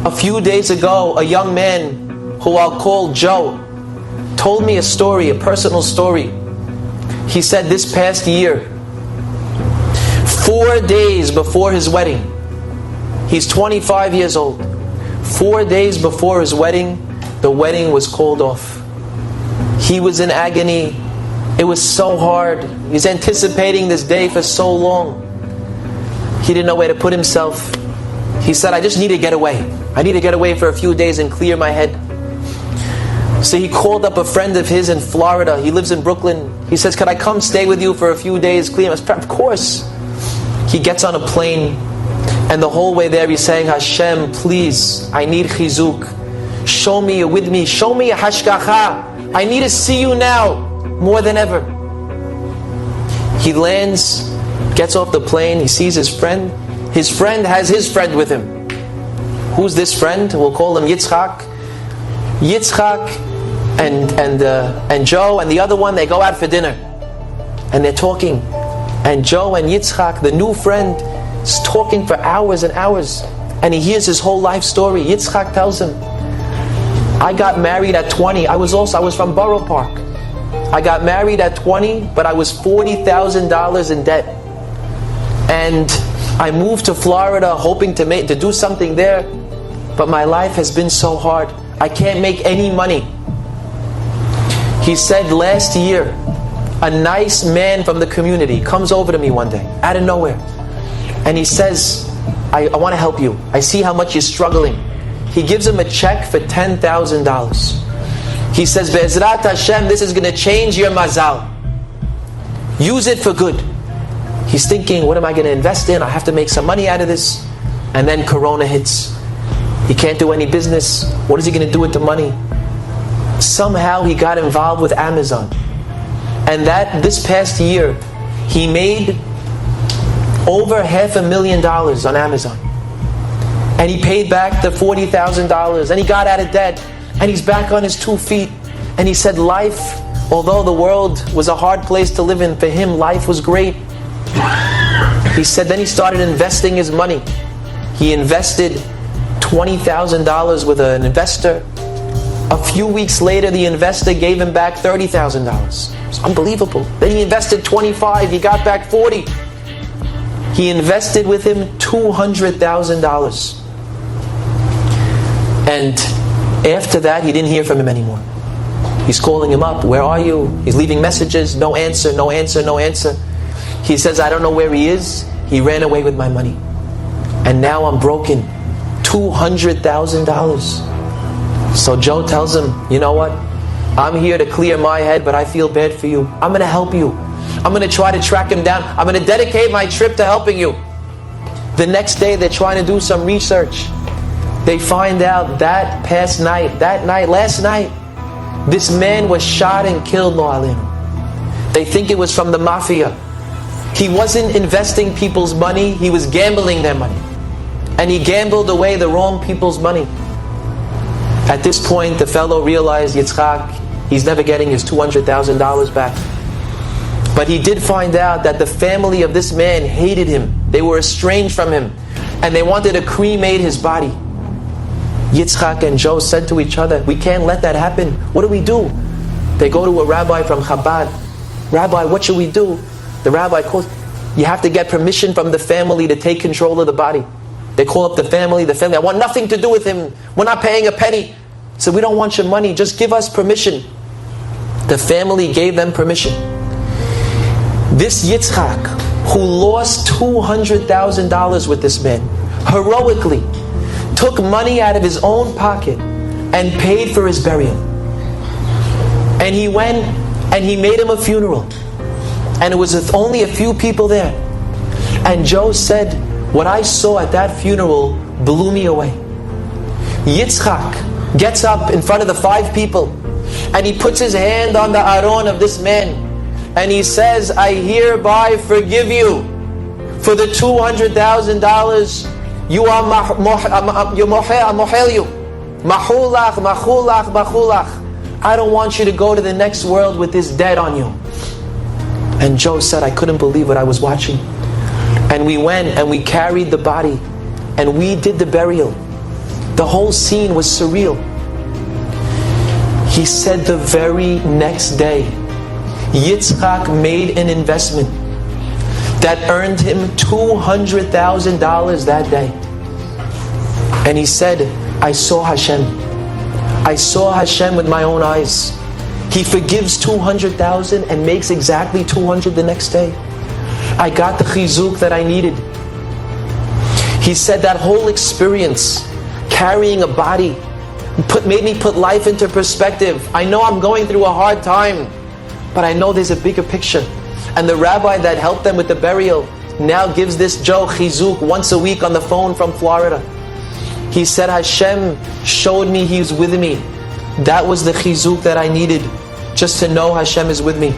A few days ago, a young man who I'll call Joe told me a story, a personal story. He said this past year, 4 days before his wedding, he's 25 years old. 4 days before his wedding, the wedding was called off. He was in agony. It was so hard. He was anticipating this day for so long. He didn't know where to put himself. He said, I just need to get away. I need to get away for a few days and clear my head. So he called up a friend of his in Florida. He lives in Brooklyn. He says, could I come stay with you for a few days, clear my head? Of course. He gets on a plane, and the whole way there he's saying, Hashem, please, I need chizuk. Show me you're with me. Show me a hashgacha. I need to see you now more than ever. He lands, gets off the plane, he sees his friend. His friend has his friend with him. Who's this friend? We'll call him Yitzchak. Yitzchak and Joe and the other one, they go out for dinner. And they're talking. And Joe and Yitzchak, the new friend, is talking for hours and hours. And he hears his whole life story. Yitzchak tells him, I got married at 20. I was from Borough Park. I got married at 20, but I was $40,000 in debt. And I moved to Florida hoping to do something there. But my life has been so hard. I can't make any money. He said last year, a nice man from the community comes over to me one day, out of nowhere. And he says, I want to help you. I see how much you're struggling. He gives him a check for $10,000. He says, Be'ezrat Hashem, this is going to change your mazal. Use it for good. He's thinking, what am I going to invest in? I have to make some money out of this. And then Corona hits. He can't do any business. What is he going to do with the money? Somehow he got involved with Amazon. And this past year, he made over $500,000 on Amazon. And he paid back the $40,000. And he got out of debt. And he's back on his 2 feet. And he said life, although the world was a hard place to live in, for him life was great. He said then he started investing his money. He invested $20,000 with an investor. A few weeks later, the investor gave him back $30,000. It's unbelievable. Then he invested $25,000. He got back $40,000. He invested with him $200,000. And after that, he didn't hear from him anymore. He's calling him up. Where are you? He's leaving messages. No answer, no answer, no answer. He says, I don't know where he is. He ran away with my money. And now I'm broken. $200,000. So Joe tells him, you know what? I'm here to clear my head, but I feel bad for you. I'm going to help you. I'm going to try to track him down. I'm going to dedicate my trip to helping you. The next day, they're trying to do some research. They find out last night, this man was shot and killed, lo alim. They think it was from the mafia. He wasn't investing people's money, he was gambling their money. And he gambled away the wrong people's money. At this point, the fellow realized, Yitzchak, he's never getting his $200,000 back. But he did find out that the family of this man hated him. They were estranged from him. And they wanted to cremate his body. Yitzchak and Joe said to each other, we can't let that happen. What do we do? They go to a rabbi from Chabad. Rabbi, what should we do? The rabbi calls, you have to get permission from the family to take control of the body. They call up the family, I want nothing to do with him. We're not paying a penny. So we don't want your money, just give us permission. The family gave them permission. This Yitzchak, who lost $200,000 with this man, heroically took money out of his own pocket and paid for his burial. And he went and he made him a funeral. And it was with only a few people there. And Joe said, what I saw at that funeral blew me away. Yitzchak gets up in front of the 5 people and he puts his hand on the aron of this man and he says, I hereby forgive you for the $200,000 you are mohel you. Mahulach, mahulach, mahulach. I don't want you to go to the next world with this debt on you. And Joe said, I couldn't believe what I was watching. And we went and we carried the body and we did the burial. The whole scene was surreal. He said the very next day, Yitzchak made an investment that earned him $200,000 that day. And he said, I saw Hashem. I saw Hashem with my own eyes. He forgives 200,000 and makes exactly 200 the next day. I got the chizuk that I needed. He said that whole experience, carrying a body, made me put life into perspective. I know I'm going through a hard time, but I know there's a bigger picture. And the rabbi that helped them with the burial now gives this Joe chizuk once a week on the phone from Florida. He said, Hashem showed me He's with me. That was the chizuk that I needed, just to know Hashem is with me.